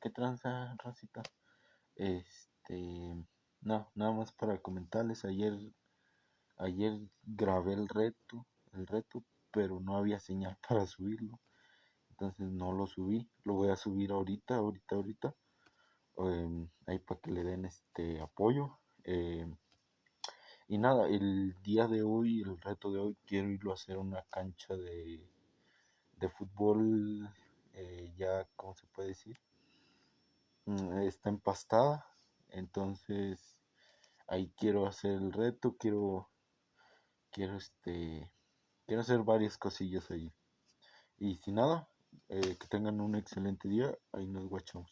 ¿Qué tranza, Rosita? Este, no, nada más para comentarles, ayer grabé el reto, pero no había señal para subirlo, entonces no lo subí, lo voy a subir ahorita, ahí para que le den apoyo. Y nada, el día de hoy, el reto de hoy, quiero irlo a hacer a una cancha de fútbol, ya, ¿cómo se puede decir? Está empastada, entonces ahí quiero hacer el reto, quiero quiero hacer varias cosillas ahí. Y sin nada, que tengan un excelente día, ahí nos guachamos.